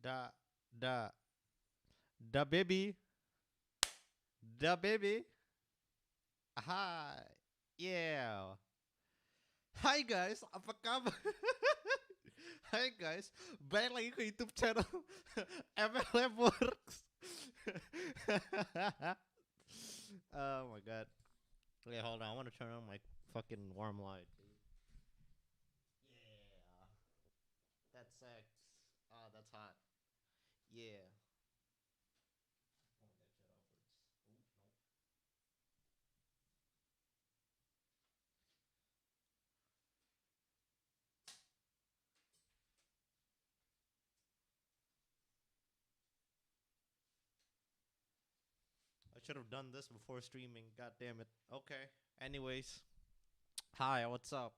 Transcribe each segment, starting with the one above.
Da da da baby, da baby. Hi. Yeah. Hi guys, apa kabar? Hi guys, balik lagi ke YouTube channel Mlmworks. Oh my god. Okay, hold on. I want to turn on my fucking warm light. Yeah. That's sex. Oh, that's hot. Yeah. Point that shit upwards. Ooh, nope. I should have done this before streaming. God damn it. Okay. Anyways, hi. What's up?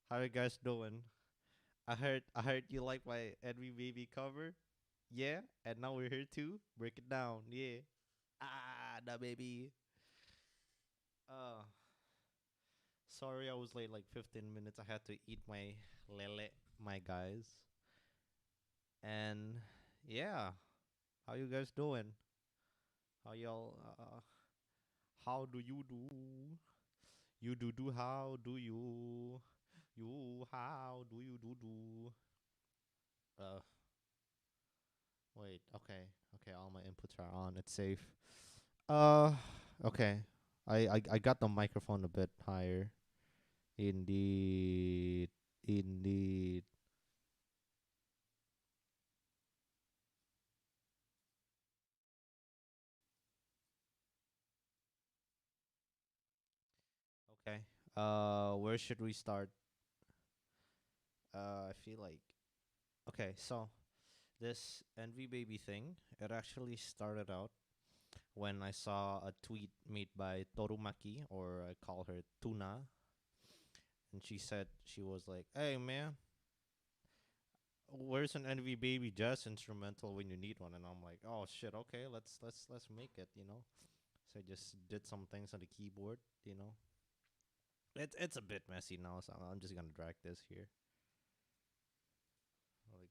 How you guys doing? I heard you like my Envy Baby cover. Yeah, and now we're here to break it down. Yeah. Ah, the baby. Uh, sorry I was late like 15 minutes. I had to eat my lele, my guys. And yeah, how you guys doing? How y'all how do you do? You do how do you? You how do you do? Uh wait, okay, all my inputs are on. It's safe. Uh, okay. I got the microphone a bit higher. Indeed, indeed. Okay. Where should we start? I feel like okay. So this Envy Baby thing, it actually started out when I saw a tweet made by Torumaki, or I call her Tuna, and she said she was like, "Hey man, where's an Envy Baby jazz instrumental when you need one?" And I'm like, "Oh shit, okay, let's make it, you know." So I just did some things on the keyboard, you know. It's a bit messy now, so I'm just gonna drag this here. Like,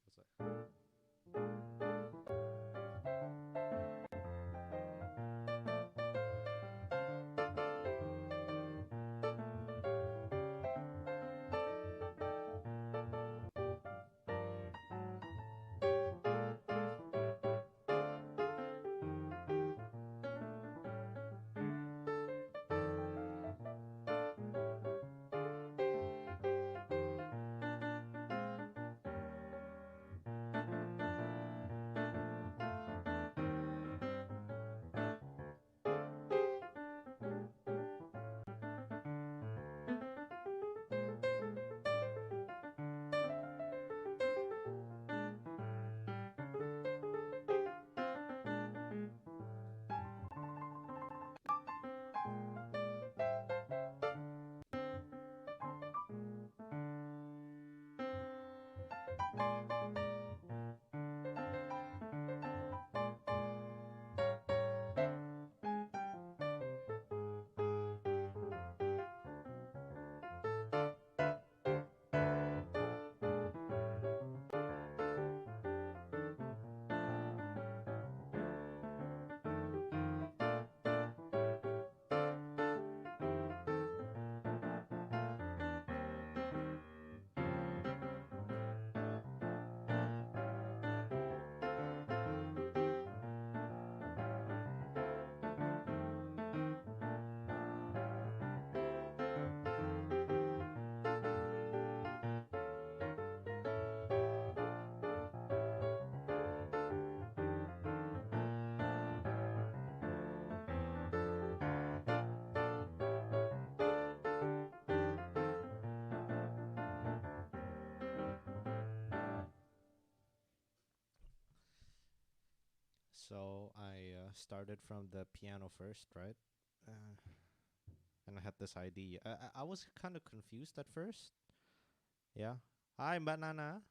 so I started from the piano first, right? Uh, and I had this idea. I was kind of confused at first. Yeah. Hi, banana.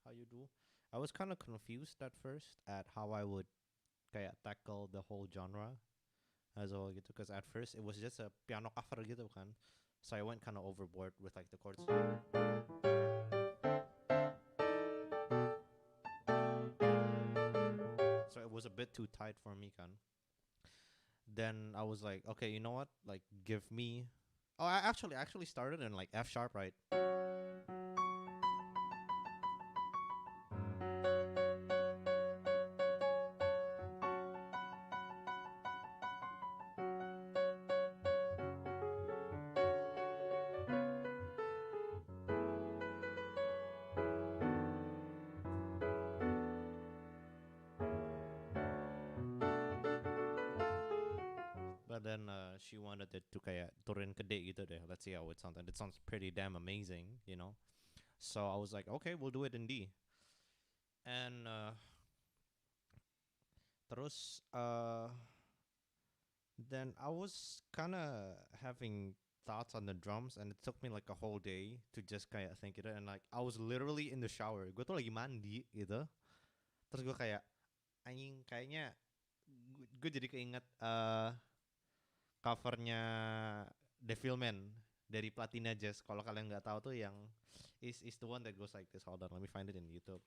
How you do? I was kind of confused at first at how I would kaya tackle the whole genre as well gitu. Because at first it was just a piano cover gitu kan. So I went kind of overboard with like the chords. was a bit too tight for me, kan. Then I was like, okay, you know what? Like, give me. Oh, I actually started in like F sharp, right? But then she wanted it to kayak turun ke D gitu deh. Let's see how it sounds. And it sounds pretty damn amazing, you know. So I was like, okay, we'll do it in D. And terus then I was kind of having thoughts on the drums, and it took me like a whole day to just kayak think it. And like I was literally in the shower. Gue tuh lagi mandi gitu. Terus gue kayak anjing kayaknya gue jadi keinget covernya Devilman dari Platina Jazz. Kalau kalian nggak tahu tuh yang is the one that goes like this. Hold on, let me find it in YouTube.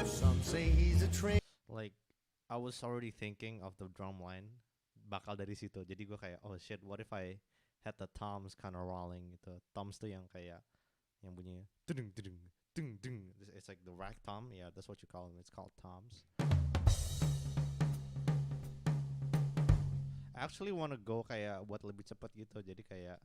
Some say he's a train. Like I was already thinking of the drum line bakal dari situ. Jadi gue kayak oh shit, what if I had the toms kind of rolling gitu. Toms tuh yang kayak yang bunyinya tudung tudung dung dung. It's like the rack tom. Yeah, that's what you call them. It's called toms. I actually want to go kayak buat lebih cepat gitu. Jadi kayak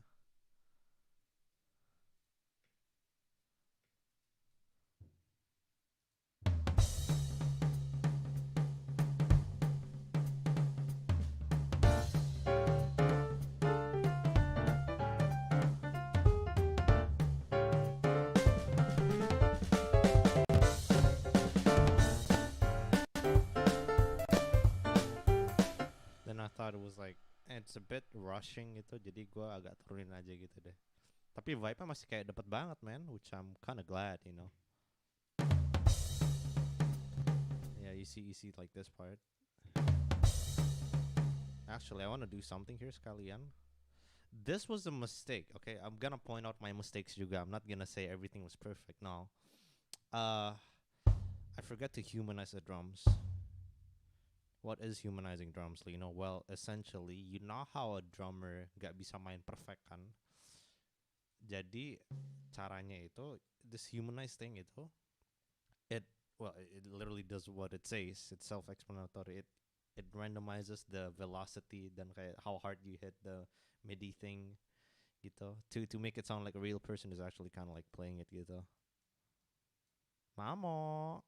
then I thought it was like it's a bit rushing gitu. Jadi gue agak turunin aja gitu deh. Tapi vibe-nya masih kayak dapet banget, man, which I'm kind of glad, you know. Yeah, you see like this part. Actually, I want to do something here sekalian. This was a mistake. Okay, I'm gonna point out my mistakes juga. I'm not gonna say everything was perfect. No. I forgot to humanize the drums. What is humanizing drums, Lino? Well, essentially, you know how a drummer gak bisa main perfect kan? Jadi caranya itu this humanized thing itu it well it literally does what it says. It's self-explanatory. It randomizes the velocity dan kayak how hard you hit the MIDI thing gitu to make it sound like a real person is actually kind of like playing it gitu. Mamo.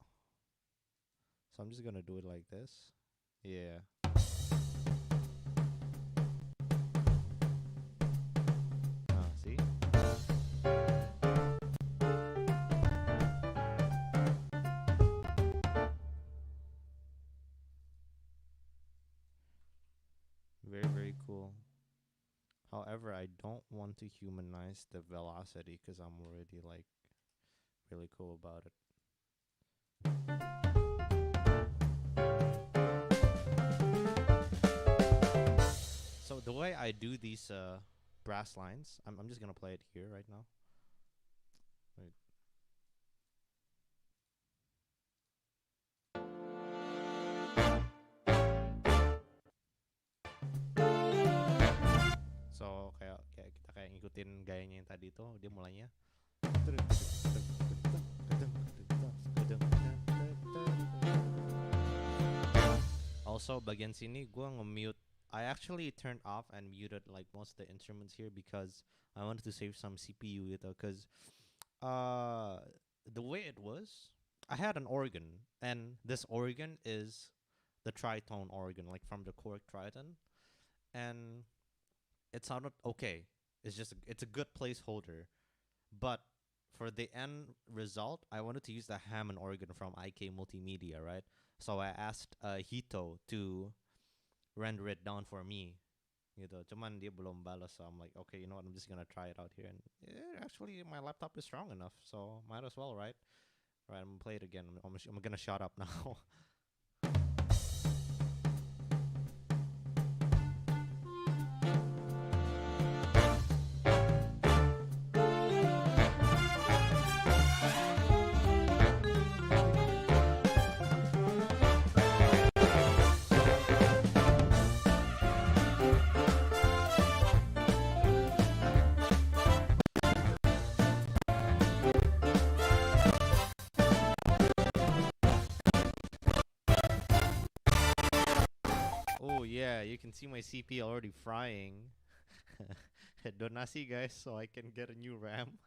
So I'm just gonna do it like this. Yeah. See? Very, very cool. However, I don't want to humanize the velocity because I'm already like really cool about it. So the way I do these brass lines, I'm just gonna play it here right now. Wait. So kayak kita kayak ngikutin gayanya yang tadi itu, dia mulainya. Also bagian sini gue nge-mute. I actually turned off and muted like most of the instruments here because I wanted to save some CPU gitu. Because the way it was, I had an organ, and this organ is the tritone organ, like from the Korg Triton, and it sounded okay. It's a good placeholder, but for the end result, I wanted to use the Hammond organ from IK Multimedia, right? So I asked Hito to render it down for me. gitu. Cuman dia belum balas, so I'm like, okay, you know what? I'm just gonna try it out here. And actually, my laptop is strong enough, so might as well, right? Right, I'm gonna play it again. I'm gonna shut up now. Oh yeah, you can see my CP already frying. Donasi guys, so I can get a new RAM.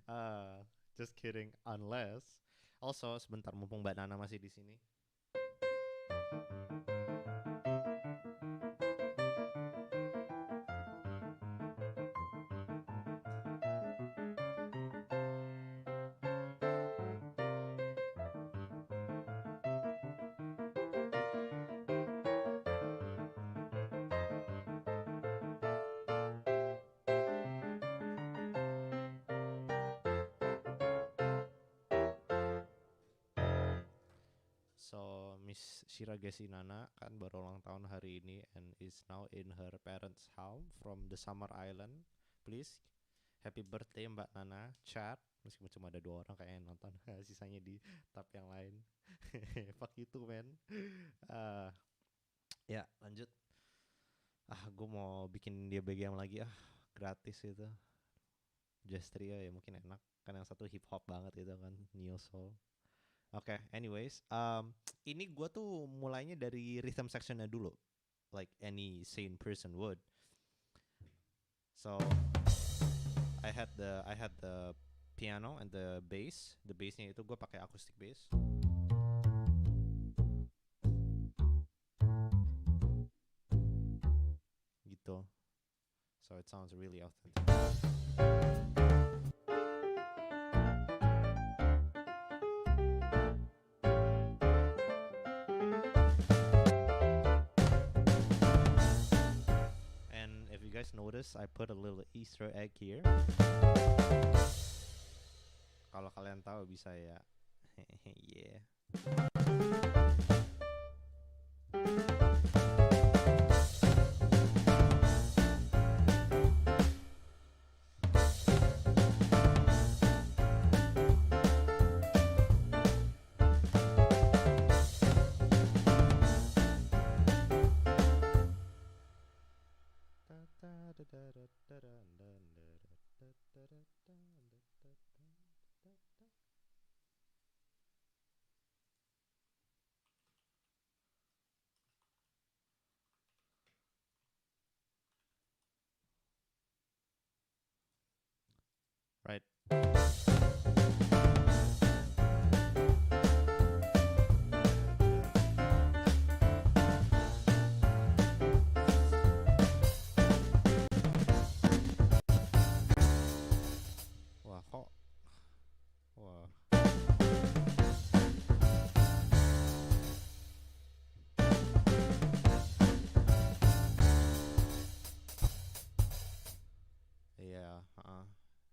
uh, just kidding. Unless, also sebentar mumpung Mbak Nana masih di sini. So Miss Shiragesi Nana kan baru ulang tahun hari ini and is now in her parents' home from the Summer Island. Please, happy birthday Mbak Nana. Chat. Meskipun cuma ada 2 orang kayaknya yang nonton, sisanya di tab yang lain. Fuck you too, man. Uh, ya lanjut. Gue mau bikin dia BGM lagi gratis itu. Justria ya mungkin enak. Kan yang satu hip hop banget gitu kan, neo soul. Oke, anyways, ini gue tuh mulainya dari rhythm sectionnya dulu, like any sane person would. So I had the piano and the bass. The bassnya itu gue pakai acoustic bass. Gitu. So it sounds really authentic. Guys notice I put a little Easter egg here. Kalau kalian tahu bisa ya. Yeah. Right. Wah, kok. Wah. Yeah,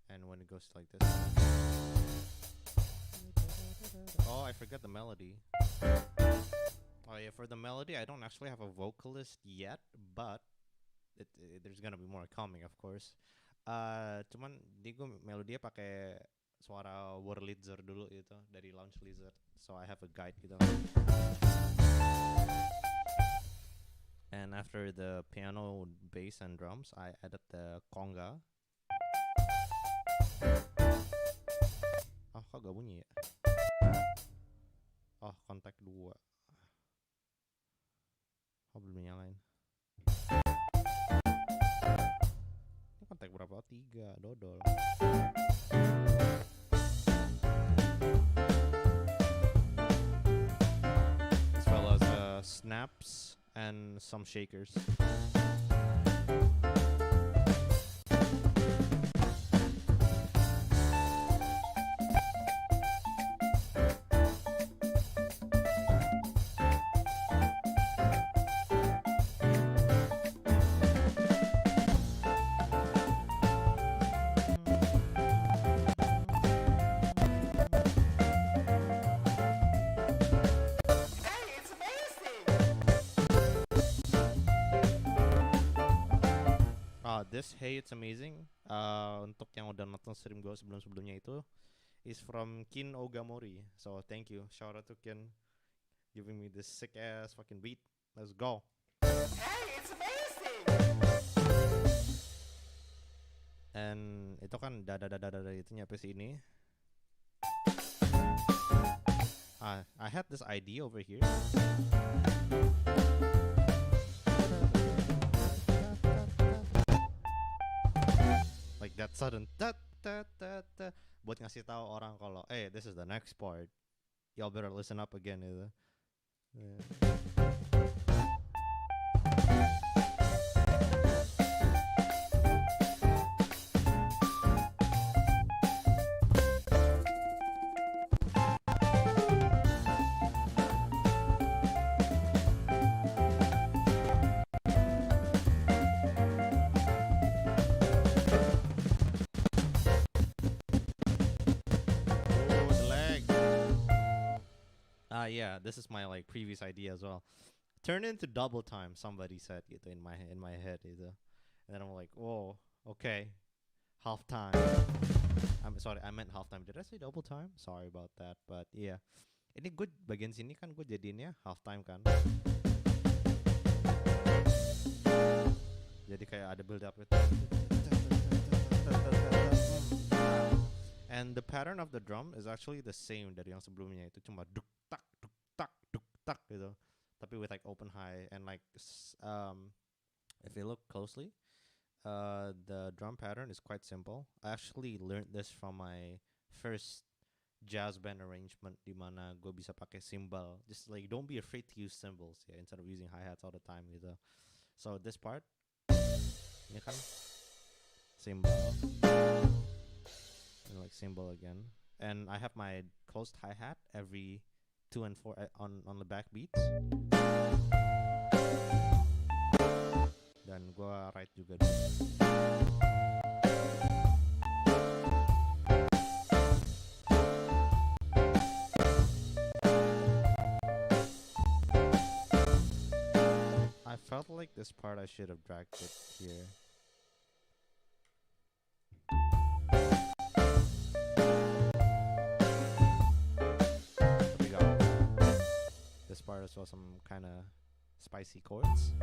and when it goes like this. Oh, I forgot the melody. Oh yeah, for the melody, I don't actually have a vocalist yet, but there's gonna be more coming, of course. Cuman di gue melodinya pakai suara Wurlitzer dulu gitu dari Launch Lizard, so I have a guide gitu. And after the piano, bass, and drums, I added the conga. Oh, kok gak bunyi ya? Oh, kontak 2. Oh, belum nyalain. Ini kontak berapa? 3, dodol. As well as snaps and some shakers. this Hey It's Amazing, untuk yang udah nonton stream gue sebelum-sebelumnya itu, is from Kin Ogamori. So thank you, shout out to Kin, giving me this sick ass fucking beat. Let's go. Hey, it's amazing. And itu kan dada itu nyampe sini. I had this idea over here. Like that sudden buat ngasih tahu orang kalau this is the next part. Y'all better listen up again gitu. Yeah, this is my like previous idea as well. Turn into double time, somebody said gitu in my head gitu. And then I'm like, whoa, okay, half time. I'm sorry, I meant half time. Did I say double time? Sorry about that, but yeah. Ini gue bagian sini kan gue jadiinnya half time kan. Jadi kayak ada build up itu. And the pattern of the drum is actually the same dari yang sebelumnya, itu cuma duk tak gitu. Tapi with like open high and like if you look closely, the drum pattern is quite simple. I actually learned this from my first jazz band arrangement di mana gue bisa pakai cymbal. Just like don't be afraid to use cymbals ya, instead of using hi-hats all the time gitu. So this part ini kan cymbal and like cymbal again, and I have my closed hi-hat every 2 and 4 on the back beats. Dan gua right juga dulu. I felt like this part I should have dragged it here. This part as well, some kind of spicy chords.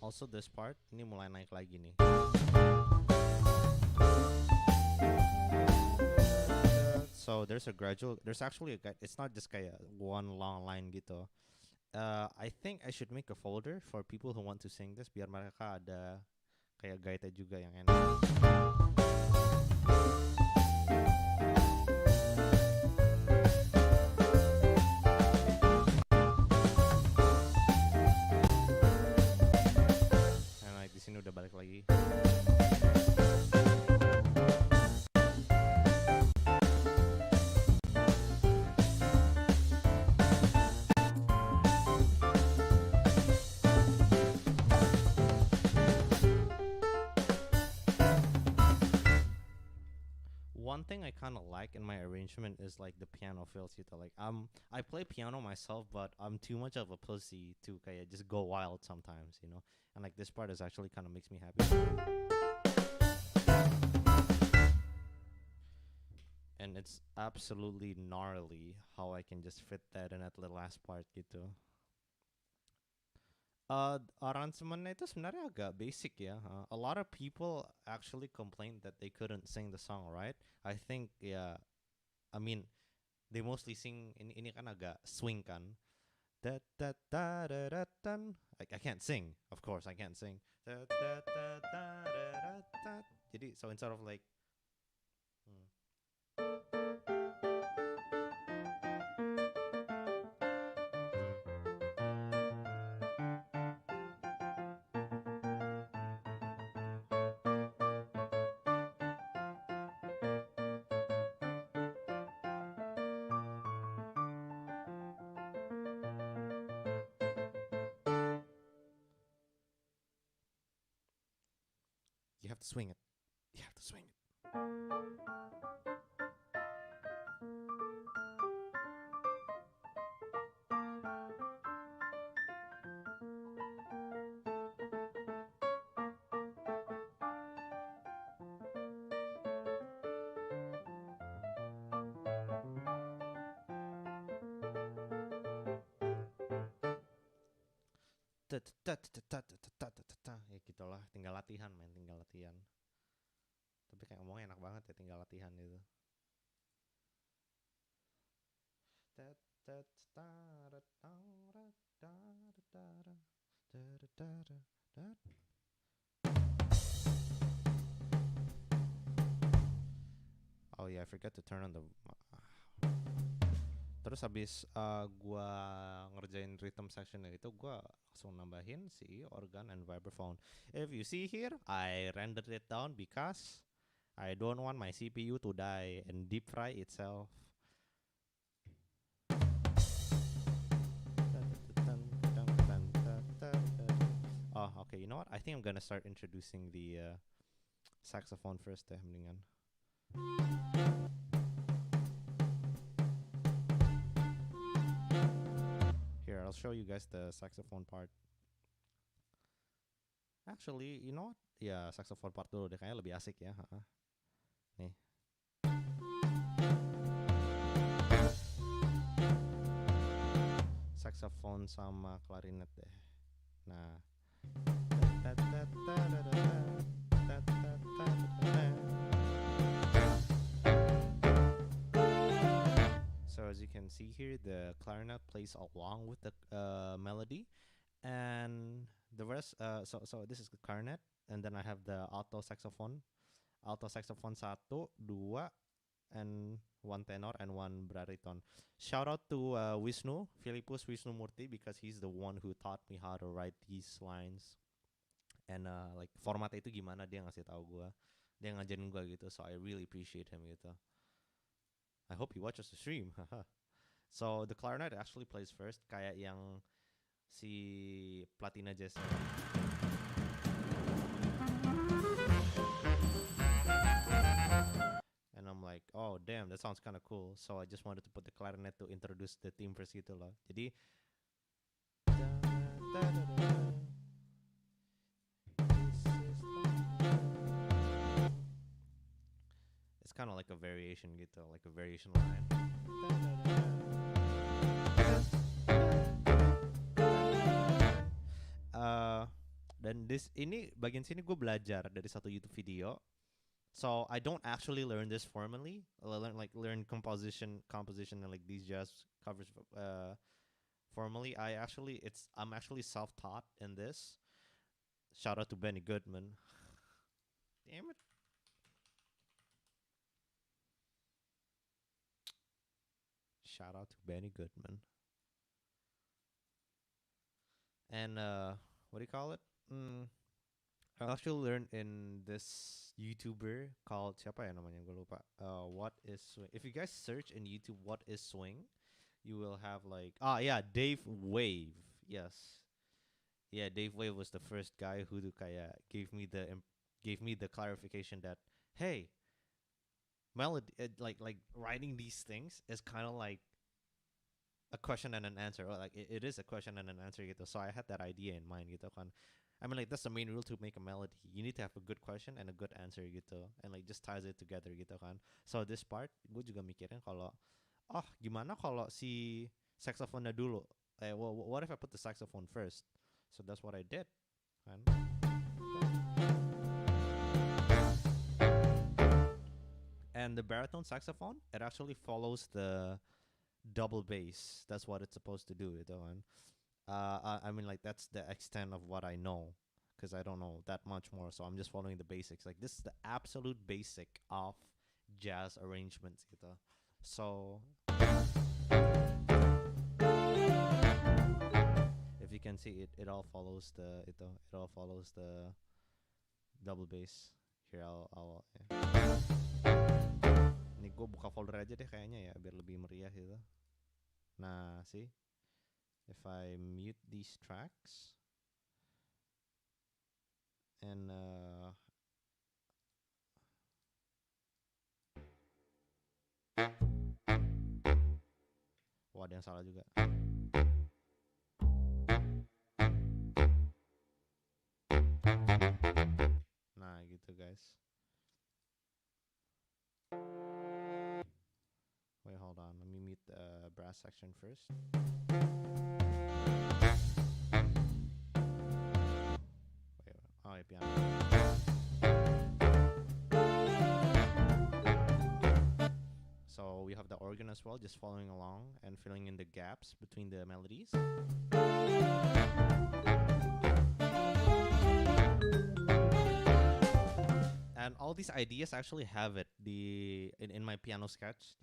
Also this part, ini mulai naik lagi nih. So there's actually it's not just kayak one long line gitu. I think I should make a folder for people who want to sing this biar mereka ada kayak guide juga yang enak. And like di sini udah balik lagi. One thing I kind of like in my arrangement is like the piano fills gitu. Like I play piano myself, but I'm too much of a pussy to kayak just go wild sometimes, you know. And like this part is actually kind of makes me happy. And it's absolutely gnarly how I can just fit that in at the last part gitu. Aransemennya itu sebenarnya agak basic ya. A lot of people actually complained that they couldn't sing the song right. I think I mean they mostly sing ini kan agak swing kan. I can't sing, of course I can't sing. Jadi so instead of like have to swing it. You have to swing it. Ya gitulah, tinggal latihan men, tinggal latihan. Tapi kayak ngomongnya enak banget ya, tinggal latihan gitu. Oh yeah, I forgot to turn on the. Terus habis gua ngerjain rhythm section itu, gua langsung nambahin si organ and vibraphone. If you see here, I rendered it down because I don't want my CPU to die and deep fry itself. Oh, okay. You know what? I think I'm gonna start introducing the saxophone first deh, mendingan. Here, I'll show you guys the saxophone part. Actually, you know what? Ya, saxophone part dulu deh, kayaknya lebih asik ya. Nih. Saxophone sama klarinet deh. Nah. So as you can see here, the clarinet plays along with the melody, and the rest. So this is the clarinet, and then I have the alto saxophone. Alto saxophone 1, 2, and 1 tenor and 1 baritone. Shout out to Wisnu, Philippus Wisnu Murti, because he's the one who taught me how to write these lines. And like format itu gimana, dia ngasih tahu gue, dia ngajarin gue gitu. So I really appreciate him gitu. I hope he watches the stream. So the clarinet actually plays first, kayak yang si Platina Jazz. And I'm like, oh damn, that sounds kind of cool. So I just wanted to put the clarinet to introduce the theme first gitu loh. Jadi it's kind of like a variation gitu, like a variation line. Dan ini bagian sini gue belajar dari satu YouTube video. So I don't actually learn this formally. I learn composition and like these jazz covers formally. I'm actually self-taught in this. Shout out to Benny Goodman. Damn it. Shout out to Benny Goodman. And what do you call it? I actually learned in this YouTuber called siapa ya namanya, gue lupa. What is swing? If you guys search in YouTube what is swing, you will have like Dave Wave. Yes. Yeah, Dave Wave was the first guy who gave me the clarification that hey, melody like writing these things is kind of like a question and an answer, or like it is a question and an answer gitu. So I had that idea in mind gitu kan. I mean, like that's the main rule to make a melody. You need to have a good question and a good answer gitu, and like just ties it together gitu kan. So this part, gue juga mikirin kalau, gimana kalau si saxophone dulu? What if I put the saxophone first? So that's what I did. Kan? And the baritone saxophone, it actually follows the double bass. That's what it's supposed to do gitu kan. I mean, like that's the extent of what I know, because I don't know that much more. So I'm just following the basics. Like this is the absolute basic of jazz arrangements, gitu. So if you can see it all follows the double bass. Here I'll ini gue buka folder aja deh kayaknya ya, biar lebih meriah gitu. Nah, see? If I mute these tracks and Oh, ada yang salah juga. Nah, gitu guys. Wait, hold on. Let me mute the brass section first. Wait, oh, yeah, piano. So we have the organ as well, just following along and filling in the gaps between the melodies. And all these ideas actually have it in my piano sketch.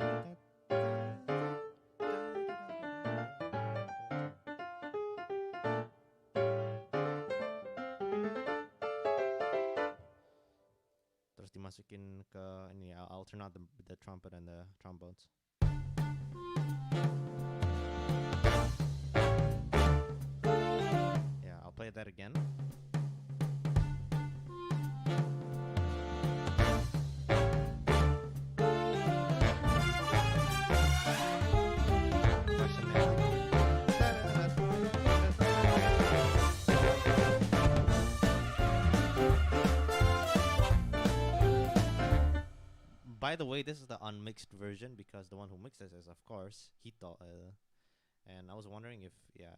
Terus dimasukin ke ini. I'll turn out the trumpet and the trombones. Yeah, I'll play that again. By the way, this is the unmixed version because the one who mixes is, of course, Hito. And I was wondering if, yeah,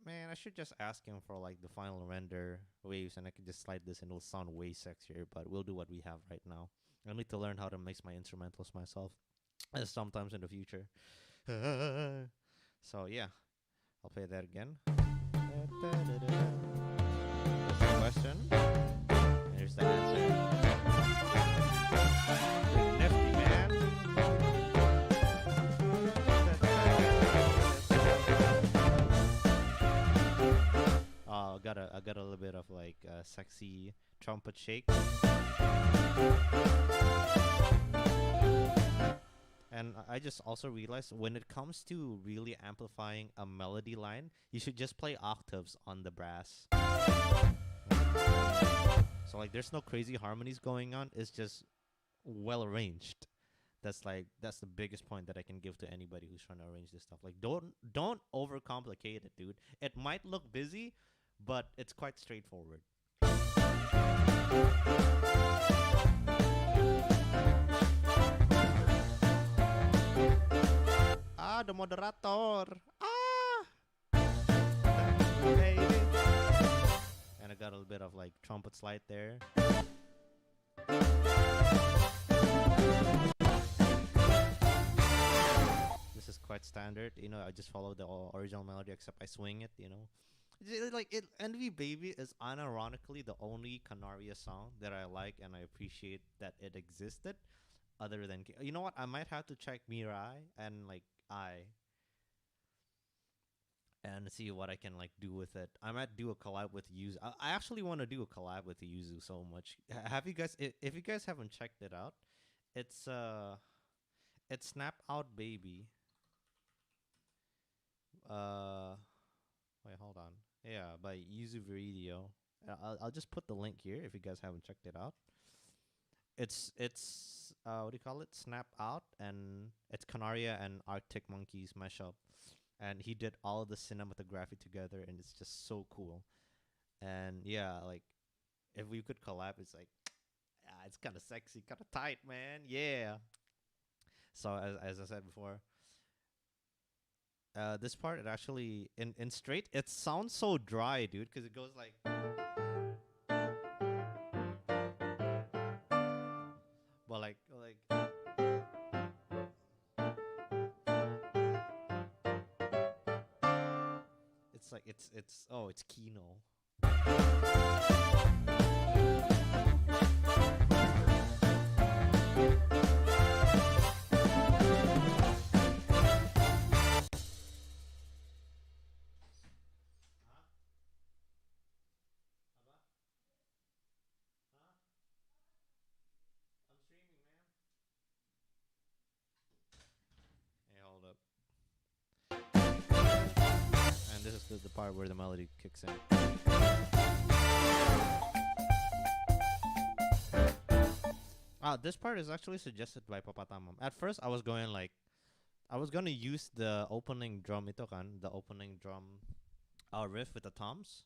man, I should just ask him for like the final render waves, and I could just slide this, and it'll sound way sexier. But we'll do what we have right now. I need to learn how to mix my instrumentals myself, sometimes in the future. So yeah, I'll play that again. That's the question. Here's the answer. Pretty nifty, man. I got a little bit of like sexy trumpet shake. And I just also realized when it comes to really amplifying a melody line, you should just play octaves on the brass. So like there's no crazy harmonies going on. It's just well arranged. That's the biggest point that I can give to anybody who's trying to arrange this stuff. Like don't overcomplicate it, dude. It might look busy, but it's quite straightforward. Ah, the moderator. Ah, baby. And I got a little bit of like trumpet slide there. This is quite standard, you know. I just follow the original melody, except I swing it, you know. Like it, Envy Baby is unironically the only Canaria song that I like, and I appreciate that it existed. Other than, you know what, I might have to check Mirai and like and see what I can like do with it. I might do a collab with Yuzu. I actually want to do a collab with Yuzu so much. Have you guys? If you guys haven't checked it out, it's Snap Out Baby. Wait, hold on. Yeah, by Yuzu Viridio. I'll just put the link here if you guys haven't checked it out. It's what do you call it? Snap Out, and it's Canaria and Arctic Monkeys mashup, and he did all of the cinematography together, and it's just so cool. And yeah, like if we could collab, it's like it's kind of sexy, kind of tight, man. Yeah. So as I said before, this part, it actually in straight, it sounds so dry, dude, because it goes like. But like it's like it's Kino. Hey, hold up. And this is the part where the melody kicks in. This part is actually suggested by Papa Tamam. At first, I was going like I was gonna use the opening drum ito kan, the opening drum riff with the toms,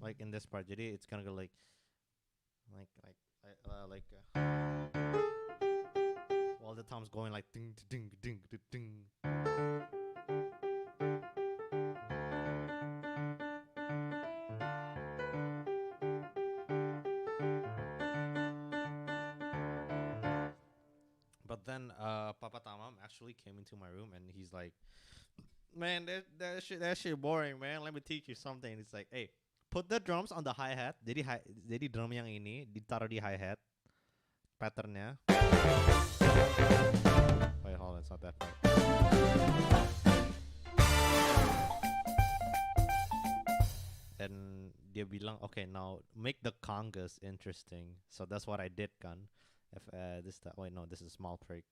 like in this part. Jadi it's gonna go like like like while the toms going like ding ding ding ding ding. But then Papa Tamam actually came into my room and he's like, "Man, that shit boring, man. Let me teach you something." It's like, "Hey, put the drums on the hi hat. Jadi drum yang ini ditaruh di hi hat patternnya." Wait, hold on, it's not that part. And dia bilang, "Okay, now make the congas interesting." So that's what I did, kan. If wait, no, this is small break.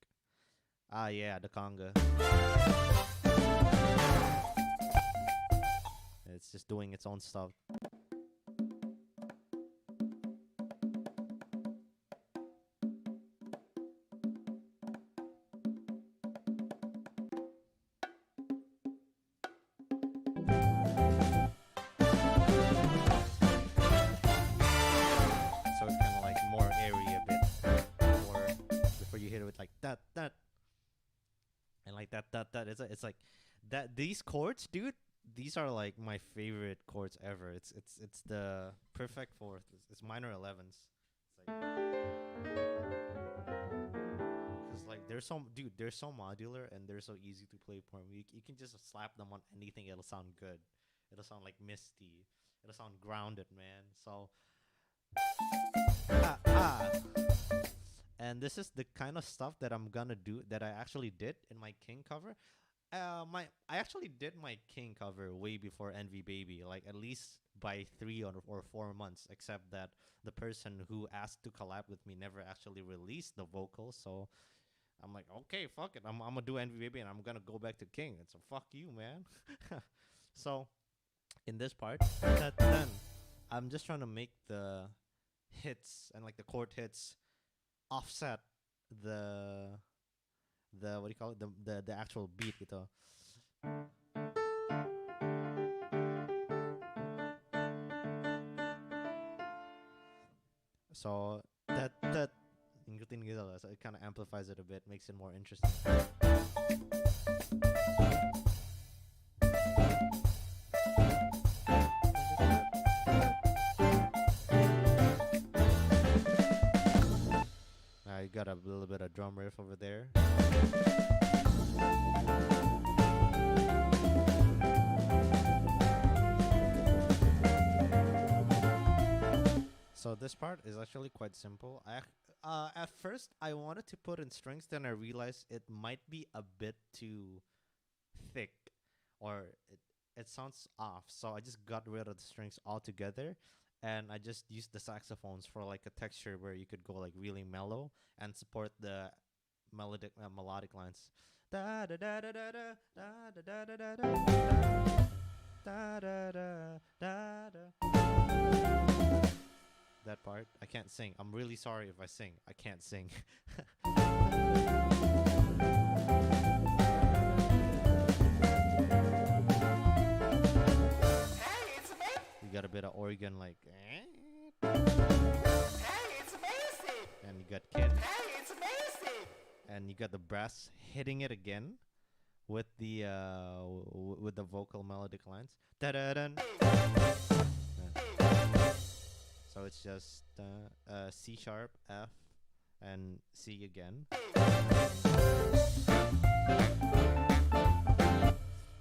Ah, yeah, the conga. It's just doing its own stuff. So it's kind of like more airy a bit before you hit it with like that and like that. It's like that. These chords, dude. These are like my favorite chords ever. It's the perfect fourth. It's minor 11s. It's like because like they're so modular and they're so easy to play for me. You can just slap them on anything. It'll sound good. It'll sound like misty. It'll sound grounded, man. So ah ah. And this is the kind of stuff that I'm gonna do that I actually did in my King cover. I actually did my King cover way before Envy Baby, like at least by 3 or 4 months. Except that the person who asked to collab with me never actually released the vocals, so I'm like, okay, fuck it, I'm gonna do Envy Baby and I'm gonna go back to King. It's a fuck you, man. So in this part, dun, I'm just trying to make the hits and like the chord hits offset the what do you call it, the actual beat gitu. So that ngikutin gitu lah. So it kind of amplifies it a bit, makes it more interesting. You got a little bit of drum riff over there. So this part is actually quite simple. At first I wanted to put in strings, then I realized it might be a bit too thick, or it sounds off. So I just got rid of the strings altogether, and I just used the saxophones for like a texture where you could go like really mellow and support the melodic lines. Da da da da da da da da da da da da da da da. That part I can't sing. I'm really sorry if I sing. I can't sing. Hey, it's amazing. You got a bit of organ like, Hey, it's amazing. and you got kid, Hey, it's amazing. and you got the brass hitting it again with the with the vocal melodic lines. Da-da-dun. So it's just C sharp, F, and C again.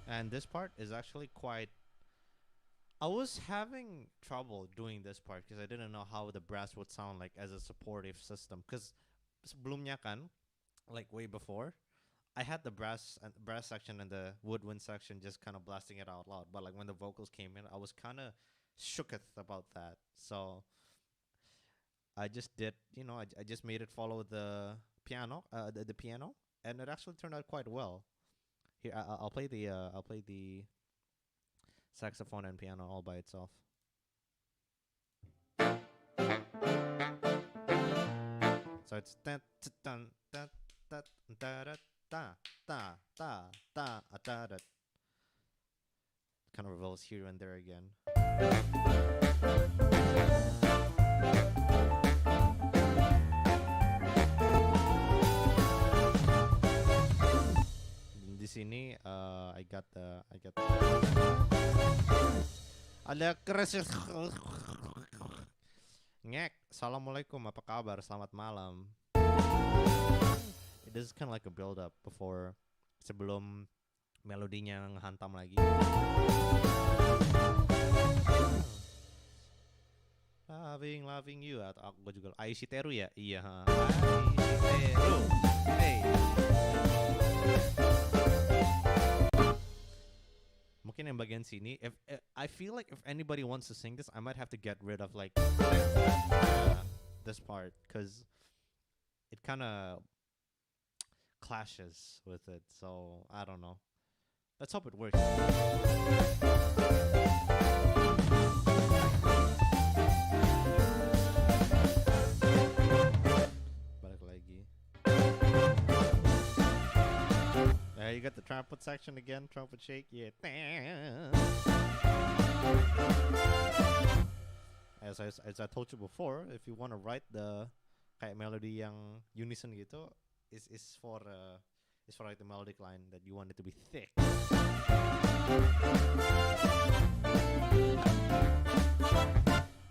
And this part is actually quite. I was having trouble doing this part because I didn't know how the brass would sound like as a supportive system. Because sebelumnya kan, like way before, I had the brass section and the woodwind section just kind of blasting it out loud. But like when the vocals came in, I was kind of shooketh about that. So I just did, I just made it follow the piano, the piano, and it actually turned out quite well. Here, I'll play the saxophone and piano all by itself. So it's ta ta ta ta ta ta ta ta ta ta ta. Kind of revolves here and there again. Di sini I got the ada keras. Ngek, assalamualaikum, apa kabar? Selamat malam. This is kind of like a build up before sebelum melodinya ngehantam lagi. Loving you atau aku juga Aishi Teru ya? Iya, Aishi Teru. Hey. Mungkin yang bagian sini if I feel like if anybody wants to sing this I might have to get rid of like this part cuz it kind of clashes with it. So, I don't know. Let's hope it works. Balik lagi. You got the trumpet section again, trumpet shake, yeah. As I told you before, if you want to write the kayak melody yang unison gitu, is for like the melodic line that you want it to be thick.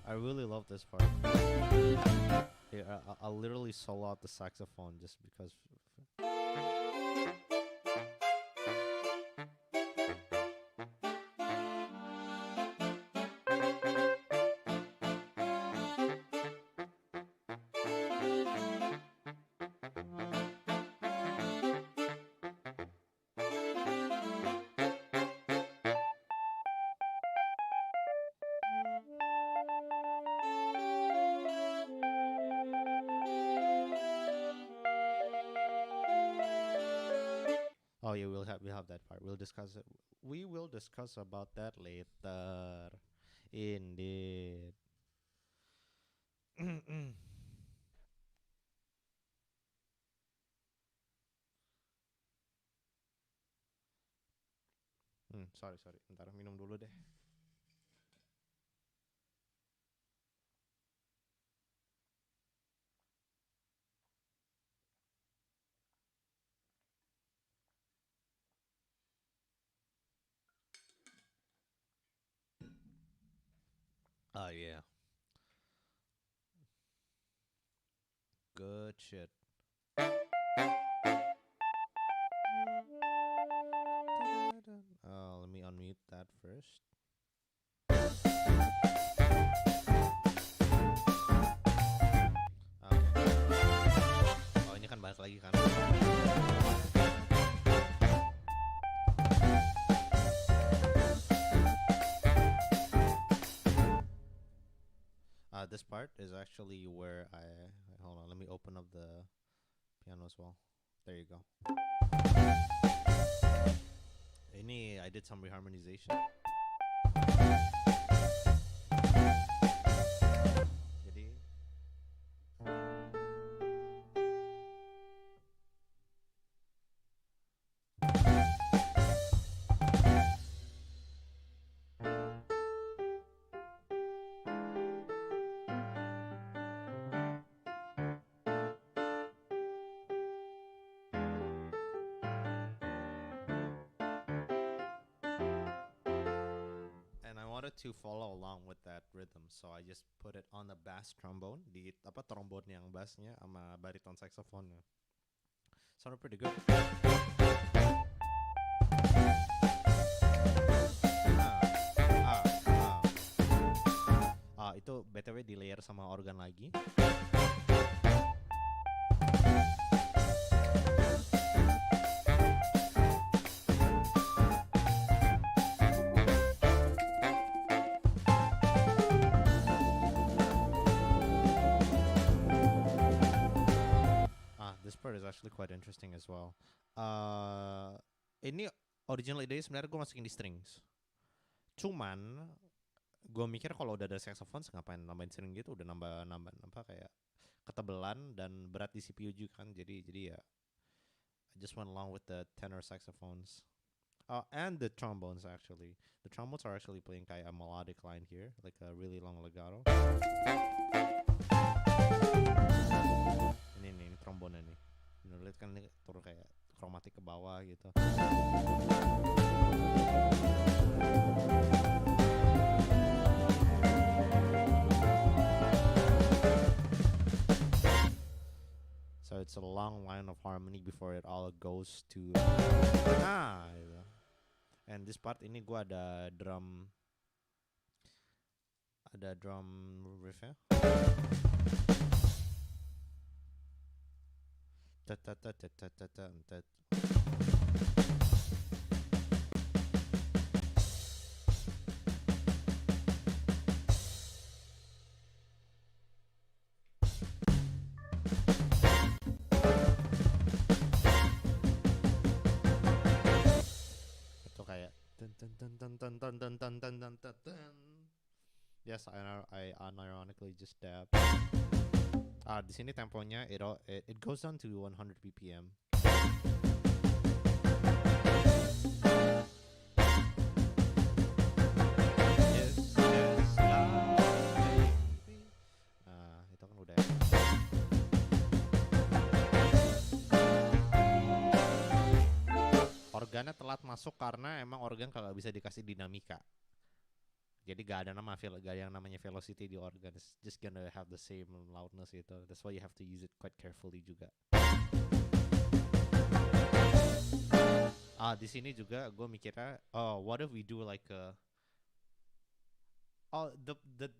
I really love this part. Here, I'll literally solo out the saxophone just because. Oh yeah, we'll have that part. We'll discuss it. We will discuss about that later. Indeed. Sorry. Ntar minum dulu deh. Oh yeah. Good shit. Let me unmute that first. Okay. Oh, ini kan balik lagi kan. This part is actually where hold on, let me open up the piano as well. There you go. Ini I did some reharmonization. Jadi to follow along with that rhythm, so I just put it on the bass trombone, di trombone yang bassnya sama baritone saxophone-nya. Sounded pretty good. Itu BTW di layer sama organ lagi. This part is actually quite interesting as well. Ini original ide sebenarnya gue masukin di strings. Cuman gue mikir kalau udah ada saxophone ngapain nambahin string gitu, udah nambah apa kayak ketebelan jalan dan berat di CPU juga kan. Jadi ya I just went along with the tenor saxophones. And the trombones actually. The trombones are actually playing kayak a melodic line here, like a really long legato. Ini trombone nih. Lihat kan ini turun kayak kromatik ke bawah gitu. So it's a long line of harmony before it all goes to gitu. And this part ini gua ada drum riff ya. Itu kayak Yes, I unironically just dab. Di sini temponya it goes down to 100 BPM. Itu kan udah. Organnya telat masuk karena emang organ kagak bisa dikasih dinamika. Jadi gak ada yang namanya velocity di organ. It's just gonna have the same loudness gitu. That's why you have to use it quite carefully juga. Di sini juga gue mikirnya, what if we do like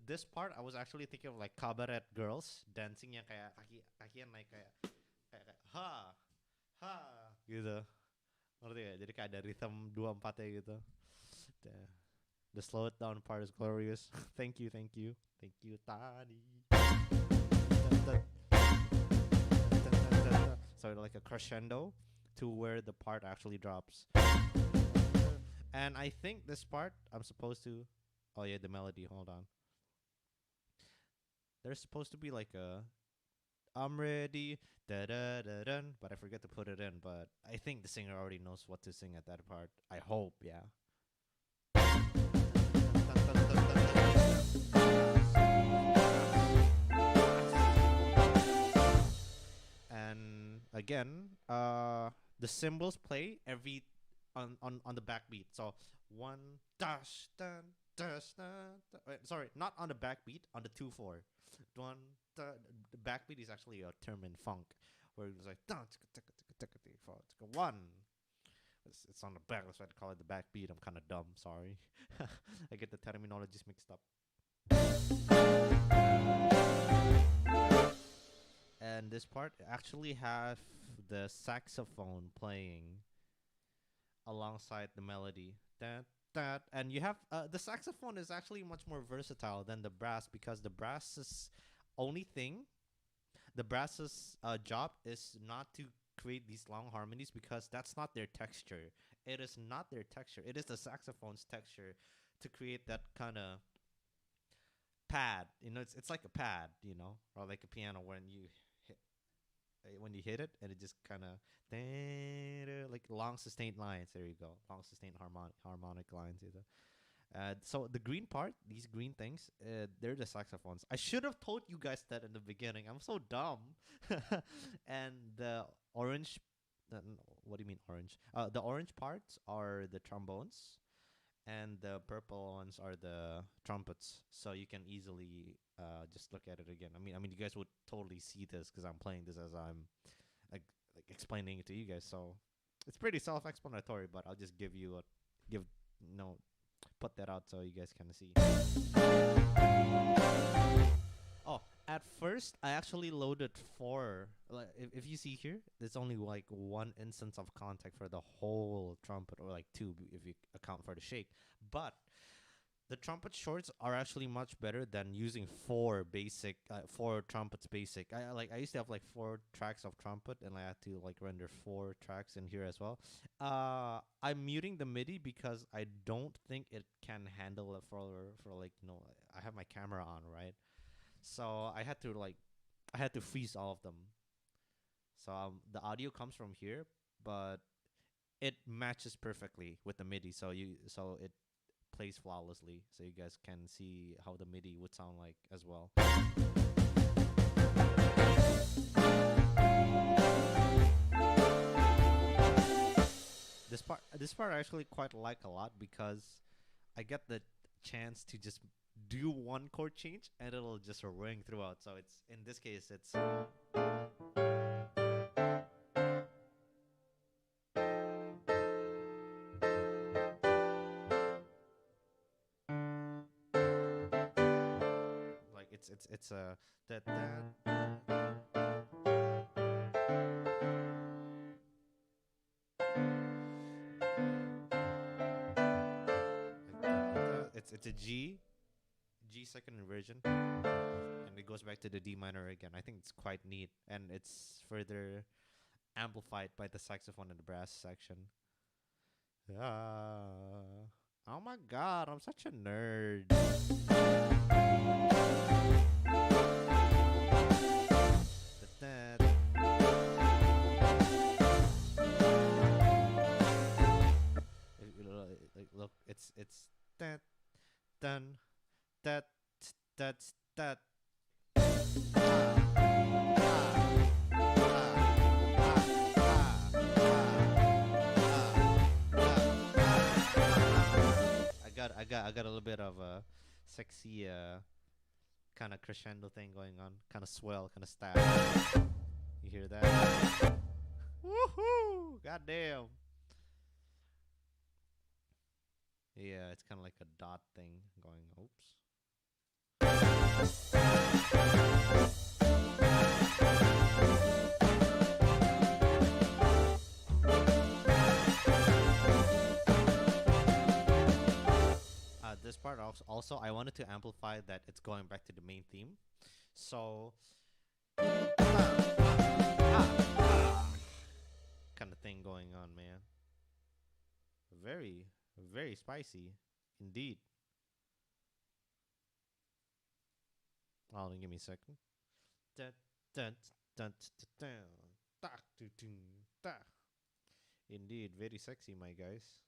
this part I was actually thinking of like cabaret girls dancing yang kayak kakian naik kayak ha gitu. Ngerti ya? Jadi kayak ada rhythm 2/4 ya gitu. The slow it down part is glorious. Thank you, Tani. So like a crescendo to where the part actually drops. And I think this part I'm supposed to. Oh yeah, the melody. Hold on. There's supposed to be like a I'm ready, da da da dun, but I forget to put it in. But I think the singer already knows what to sing at that part. I hope, yeah. And again, the cymbals play every on the backbeat. So 1 dash dun dash dun. Sorry, not on the backbeat, on the 2/4. One the backbeat is actually a term in funk where it's like one. It's on the back, that's why I call it the backbeat. I'm kind of dumb, sorry. I get the terminologies mixed up. And this part actually have the saxophone playing alongside the melody. That and you have the saxophone is actually much more versatile than the brass because the brass's job is not to create these long harmonies because that's not their texture. It is not their texture. It is the saxophone's texture to create that kind of pad. It's like a pad, or like a piano when you hit it and it just kind of like long sustained lines. There you go, long sustained harmonic lines. So the green part, these green things, they're the saxophones. I should have told you guys that in the beginning. I'm so dumb. And the orange, what do you mean orange? The orange parts are the trombones, and the purple ones are the trumpets. So you can easily just look at it again. I mean, you guys would totally see this because I'm playing this as I'm like explaining it to you guys. So it's pretty self-explanatory, but I'll just put that out so you guys can see. Oh, at first I actually loaded 4. Like if you see here, there's only like 1 instance of contact for the whole trumpet, or like 2 if you account for the shake. But the trumpet shorts are actually much better than using 4 trumpets basic. I used to have like 4 tracks of trumpet, and I had to like render 4 tracks in here as well. I'm muting the MIDI because I don't think it can handle it for like I have my camera on, right? So I had to I had to freeze all of them. So the audio comes from here, but it matches perfectly with the MIDI. So it plays flawlessly. So you guys can see how the MIDI would sound like as well. This part I actually quite like a lot because I get the chance to just do one chord change and it'll just ring throughout. So it's in this case it's like it's a that it's a G second inversion, and it goes back to the D minor again. I think it's quite neat, and it's further amplified by the saxophone and the brass section. Oh my god, I'm such a nerd. Look, it's that dun that that. I got a little bit of a sexy kind of crescendo thing going on, kind of swell, kind of style. You hear that? Woohoo! Goddamn. Yeah, it's kind of like a dot thing going. Oops. This part also I wanted to amplify that it's going back to the main theme, so kind of thing going on, man. Very, very spicy, indeed. Oh, give me a second. Dun, dun, dun, dun, dun, dun, dun, dun, dun. Indeed, very sexy, my guys.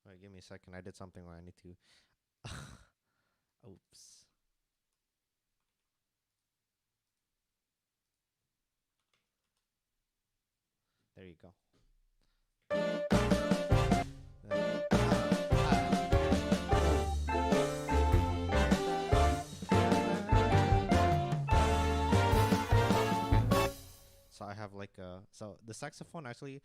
Alright, give me a second. I did something where I need to. Oops. There you go. So I have like a so the saxophone actually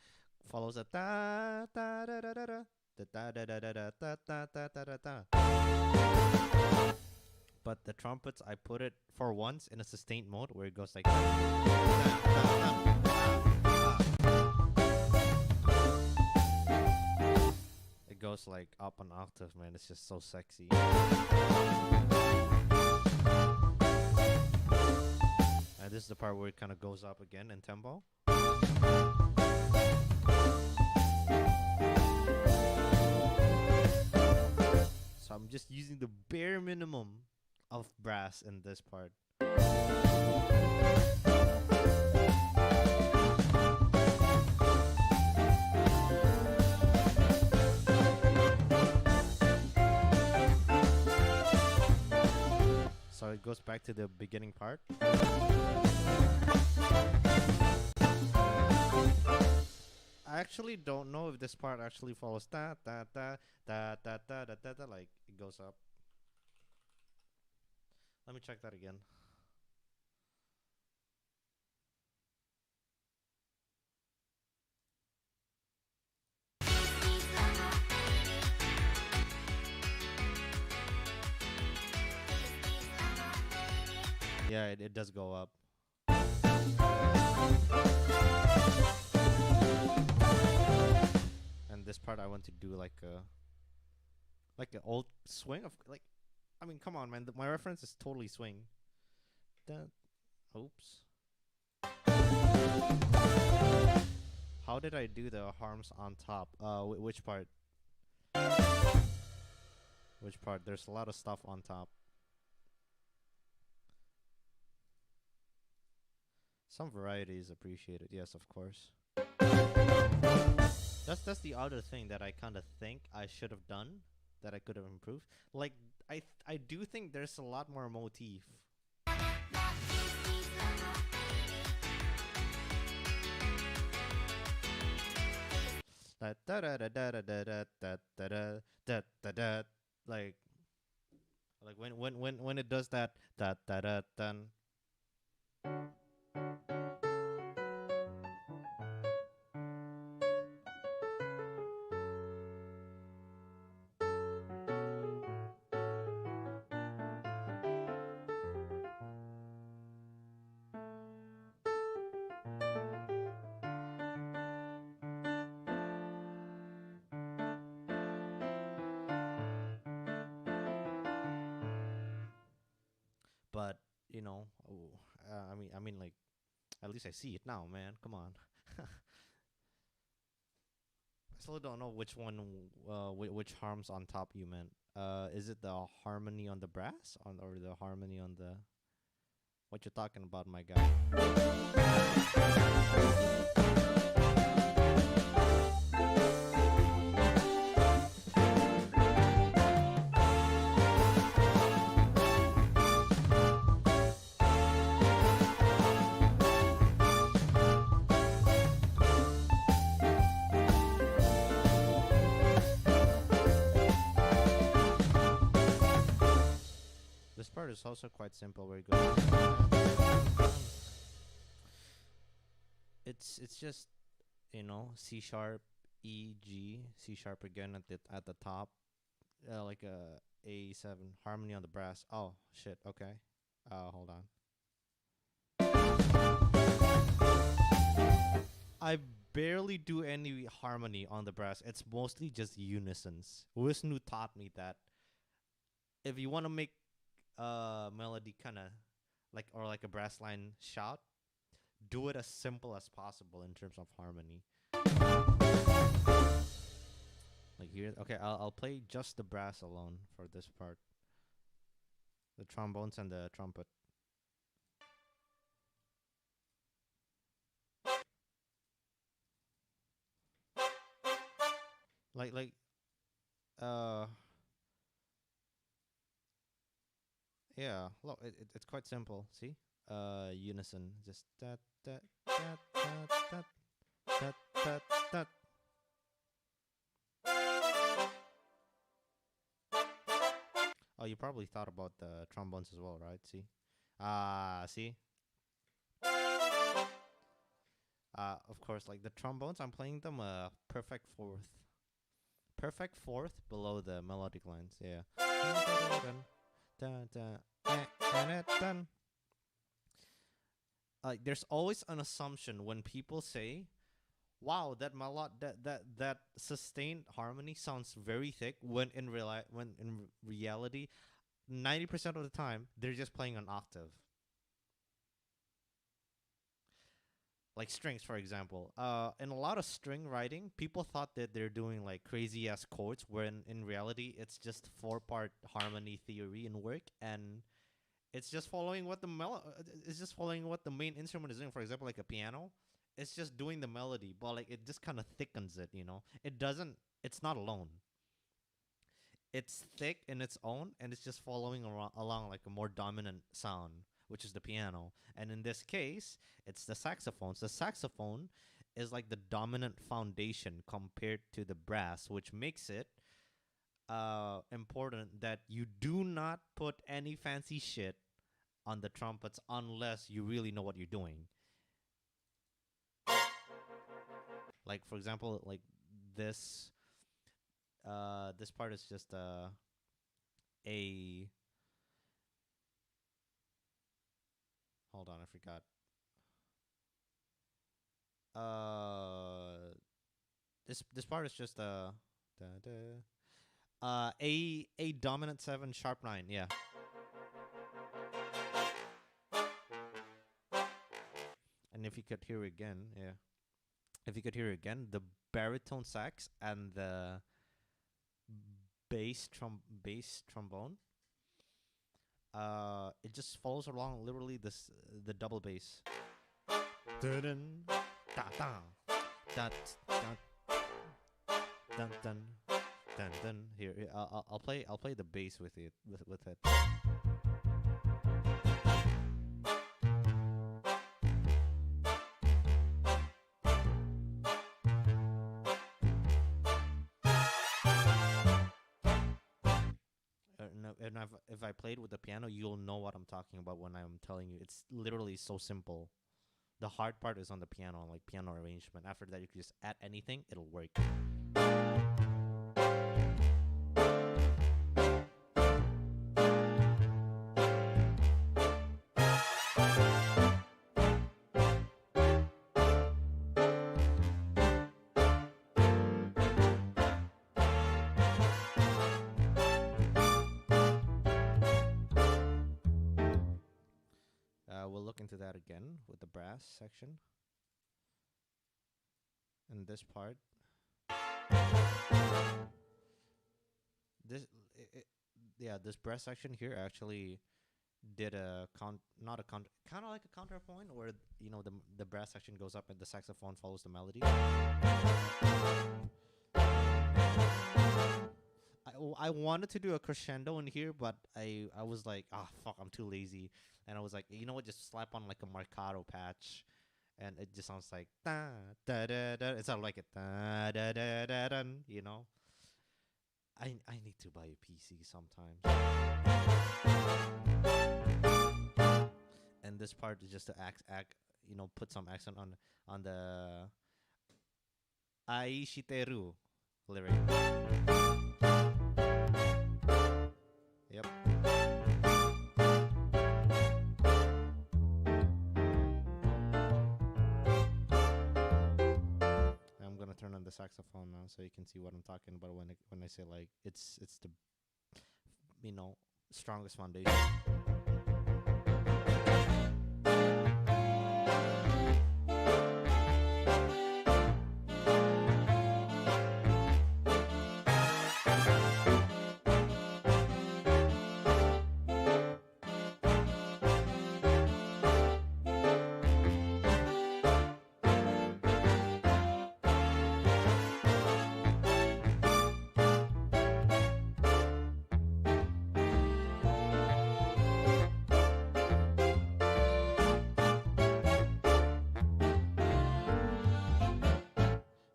follows a da da da da da da da da da da da da da da da da da. But the trumpets I put it for once in a sustained mode where it goes like it goes like up an octave, man. It's just so sexy. And this is the part where it kind of goes up again in tempo. So I'm just using the bare minimum of brass in this part. So it goes back to the beginning part. I actually don't know if this part actually follows da da da da da da da da, da like it goes up. Let me check that again. Yeah, it does go up. And this part I want to do like an old swing of like, I mean, come on, man. My reference is totally swing. Oops. How did I do the harms on top? Which part? Which part? There's a lot of stuff on top. Some variety is appreciated. Yes, of course. That's the other thing that I kind of think I should have done that I could have improved. Like I do think there's a lot more motif. Da da da da da da da da da da da da da. Like when it does that da da da then. But you know, I mean, like at least I see it now, man. Come on. I still don't know which one, which harms on top you meant. Is it the harmony on the brass, or the harmony on the? What you're talking about, my guy? This part is also quite simple. Where you go. It's just C sharp, E G, C sharp again at the top, like A7 harmony on the brass. Oh shit. Okay. Hold on. I barely do any harmony on the brass. It's mostly just unisons. Wisnu taught me that if you want to make melody kind of like a brass line shout, do it as simple as possible in terms of harmony. Like here, okay, I'll play just the brass alone for this part. The trombones and the trumpet. Like uh yeah, look, it's quite simple. See, unison, just that that that that that that that. Oh, you probably thought about the trombones as well, right? See, see. Of course, like the trombones, I'm playing them perfect fourth below the melodic lines. Yeah. Like there's always an assumption when people say, "Wow, that sustained harmony sounds very thick." When in reality, 90% of the time they're just playing an octave. Like strings, for example. In a lot of string writing, people thought that they're doing like crazy ass chords, when in reality it's just 4-part harmony theory in work, and it's just following what it's just following what the main instrument is doing. For example, like a piano, it's just doing the melody, but like it just kind of thickens it. It doesn't. It's not alone. It's thick in its own, and it's just following along like a more dominant sound, which is the piano. And in this case, it's the saxophones. The saxophone is like the dominant foundation compared to the brass, which makes it important that you do not put any fancy shit on the trumpets unless you really know what you're doing. Like for example, like this this part is just a hold on, I forgot. Uh this part is just da, a dominant 7 sharp 9, yeah. And if you could hear again, yeah. if you could hear again, the baritone sax and the bass trombone. It just follows along literally this the double bass. Dun da da da dun dun dun dun. Here, I'll play the bass with it with it. And if I played with the piano, you'll know what I'm talking about when I'm telling you. It's literally so simple. The hard part is on the piano, like piano arrangement. After that, you can just add anything; it'll work. We'll look into that again with the brass section. And this part, this I yeah, this brass section here actually did a not a kind of like a counterpoint, where the brass section goes up and the saxophone follows the melody. I wanted to do a crescendo in here, but I was like, ah, fuck, I'm too lazy, and I was like, you know what, just slap on like a marcato patch, and it just sounds like da da da da. It sounds like it da da da da dun. I need to buy a PC sometime. And this part is just to put some accent on the Aishiteru lyric. Yep. I'm gonna turn on the saxophone now so you can see what I'm talking about when I say like it's the strongest foundation.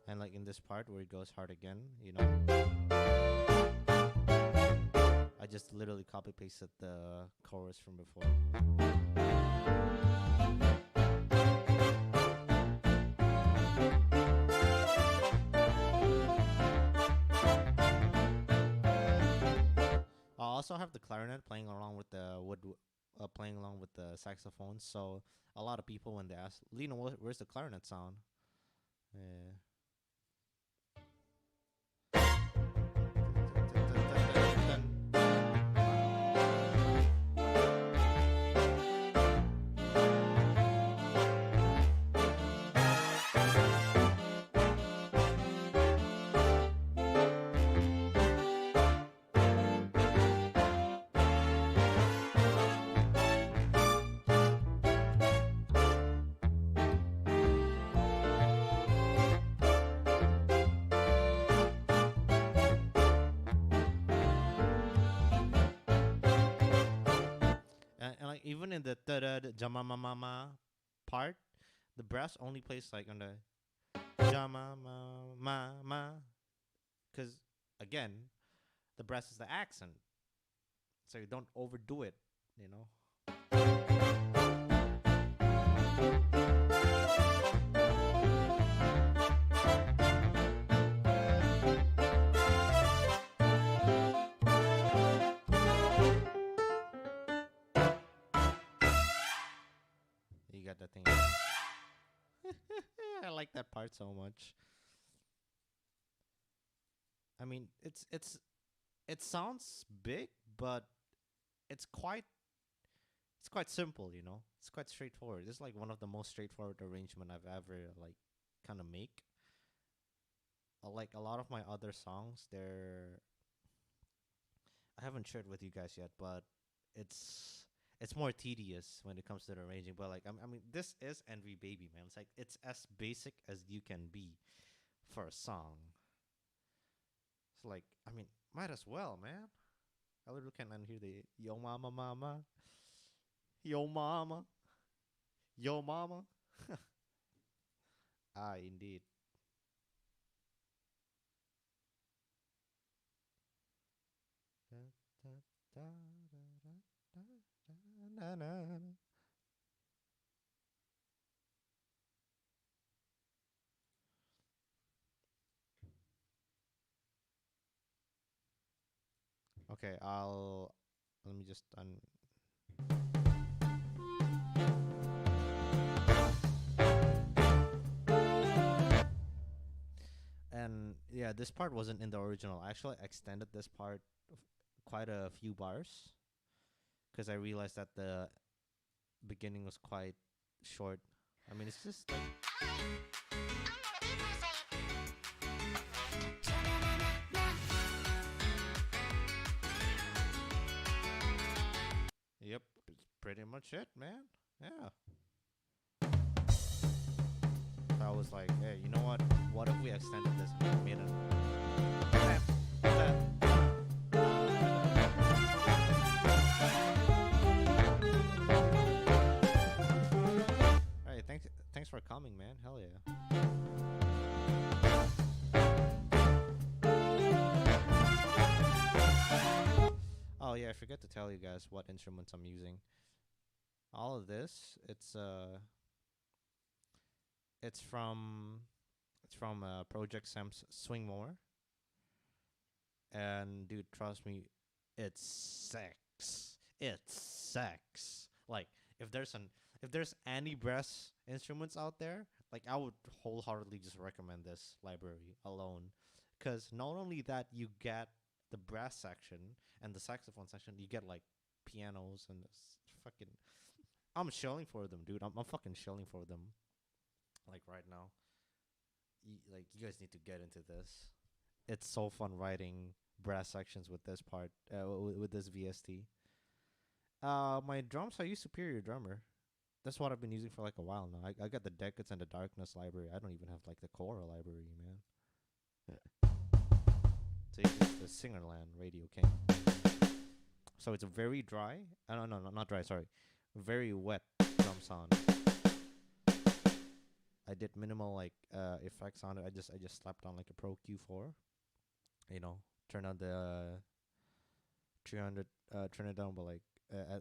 And like in this part where it goes hard again, I just literally copy pasted the chorus from before. I also have the clarinet playing along with playing along with the saxophone. So a lot of people, when they ask, Lino, where's the clarinet sound? Yeah. And like even in the da da jama mama part, the brass only plays like on the jama ma, because again, the brass is the accent, so you don't overdo it, you know. You got that thing. I like that part so much. I mean, it sounds big, but it's quite simple, It's quite straightforward. It's like one of the most straightforward arrangement I've ever like kind of make. Like a lot of my other songs, I haven't shared with you guys yet, but it's it's more tedious when it comes to the arranging. But like I mean, this is Envy Baby, man. It's like it's as basic as you can be for a song. It's like I mean, might as well, man. I literally can unhear the yo mama mama, yo mama, yo mama. Ah, indeed. Da, da, da, da, da, da, na, na, na. Okay, I'll let me just and yeah, this part wasn't in the original. I actually extended this part quite a few bars because I realized that the beginning was quite short. I mean, it's just like yep, it's pretty much it, man. Yeah. So I was like, hey, you know what? What if we extended this and made Alright, thanks for coming, man. Hell yeah. Oh yeah, I forgot to tell you guys what instruments I'm using. All of this, it's from Project Sam's Swing More, and dude, trust me, it's sex. It's sex. Like if there's any brass instruments out there, like I would wholeheartedly just recommend this library alone, because not only that you get the brass section and the saxophone section, you get like pianos and this fucking. I'm shilling for them, dude. I'm fucking shilling for them. Like right now, like you guys need to get into this. It's so fun writing brass sections with this part, with this VST. My drums, I use Superior Drummer. That's what I've been using for like a while now. I got the Decades and the Darkness library. I don't even have like the Cora library, man. So it's the Singerland Radio King. So it's a very dry. No, not dry. Sorry, very wet drum sound. I did minimal like effects on it. I just slapped on like a Pro Q4. You know, turn on the 300, turn it down, but like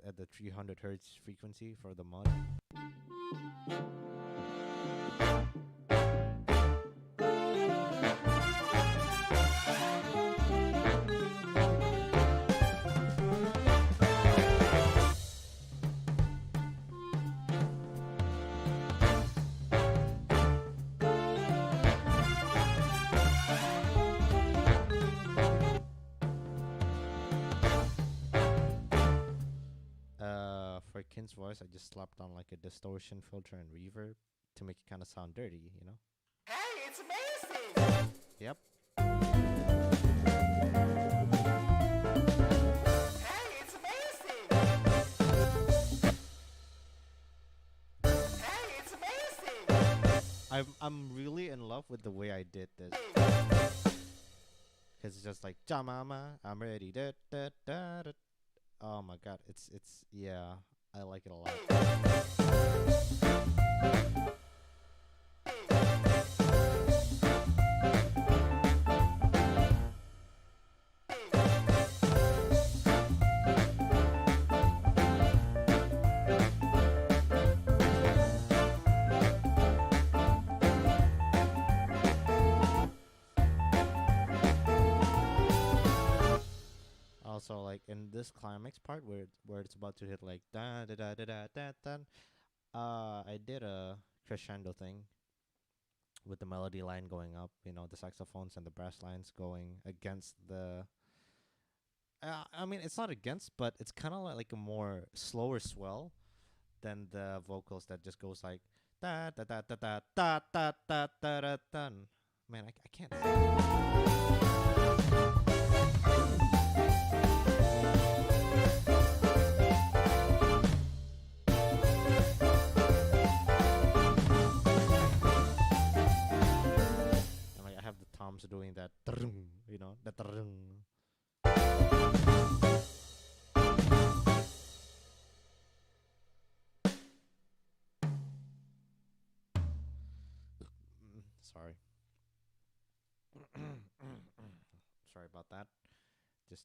at the 300 hertz frequency for the mod. For Kin's voice, I just slapped on like a distortion filter and reverb to make it kind of sound dirty, you know? Hey, it's amazing! Yep. Hey, it's amazing! Hey, it's amazing! I'm really in love with the way I did this. Cause it's just like, ja mama, I'm ready. Da, da, da, da. Oh my god, it's yeah, I like it a lot. Also, like in this climax part where it's about to hit like da da da da da da da, I did a crescendo thing with the melody line going up, you know, the saxophones and the brass lines going against the. I mean, it's not against, but it's kind of like a more slower swell than the vocals that just goes like Da da da da da da da da da da da. Man, I can't sing. And like I have the toms doing that, you know, that. Sorry. Sorry about that. Just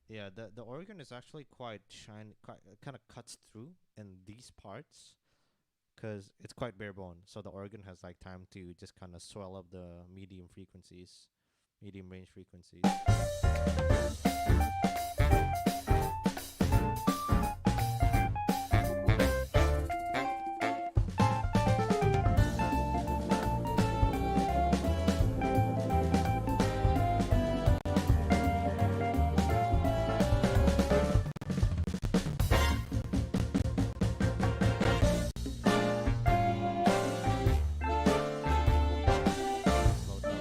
yeah, the organ is actually quite shiny, quite kind of cuts through in these parts because it's quite bare bone. So the organ has like time to just kind of swell up the medium frequencies, medium range frequencies. Slow down.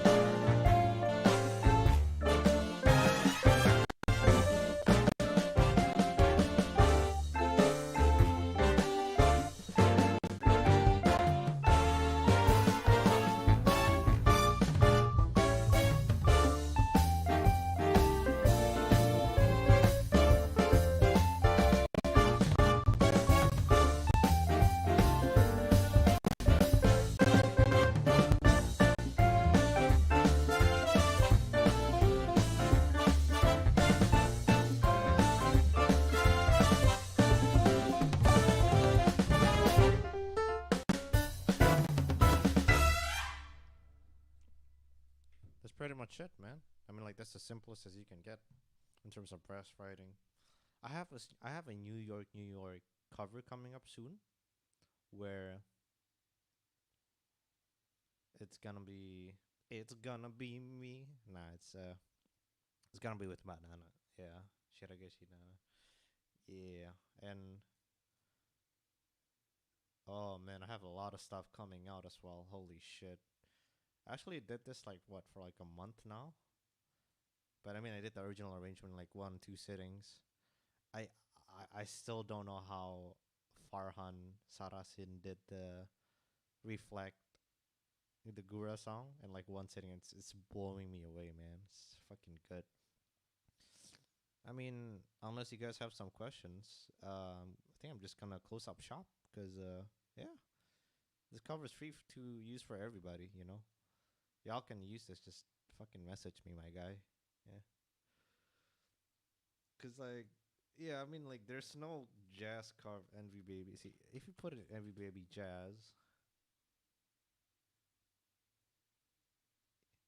That's pretty much it, man. I mean, like that's the simplest as you can get in terms of brass writing. I have a New York cover coming up soon where it's gonna be it's gonna be me. Nah, it's gonna be with Banana. Yeah, Shirageshi Nana. Yeah, and oh man, I have a lot of stuff coming out as well. Holy shit! I actually did this like what for like a month now. But I mean, I did the original arrangement in like 1 2 sittings. I I still don't know how Farhan Sarasin did the reflect the Gura song in like 1 sitting. It's blowing me away, man. It's fucking good. I mean, unless you guys have some questions, I think I'm just gonna close up shop because yeah, this cover is free to use for everybody. You know, y'all can use this. Just fucking message me, my guy. Yeah, cause like yeah, I mean like there's no jazz cover Envy Baby. See, if you put it in Envy Baby jazz,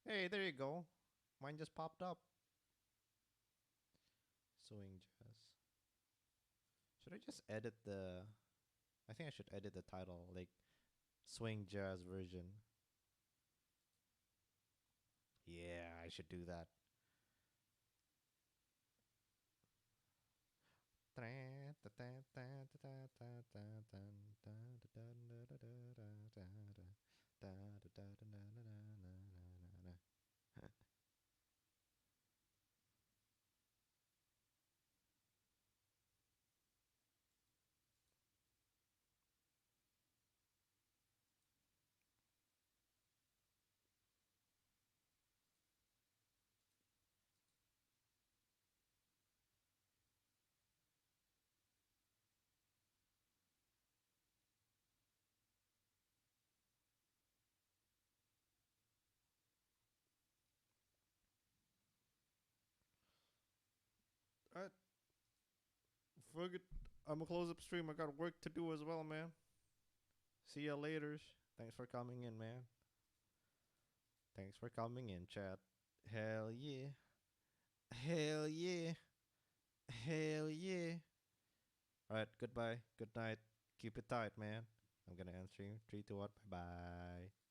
hey, there you go. Mine just popped up. Swing jazz. Should I just edit the? I think I should edit the title like swing jazz version. Yeah, I should do that. Alright, fuck it. I'm gonna close up stream. I got work to do as well, man. See ya later. Thanks for coming in, man. Thanks for coming in, chat. Hell yeah. Hell yeah. Hell yeah. Alright, goodbye. Good night. Keep it tight, man. I'm gonna answer you. 3, 2, 1. Bye bye.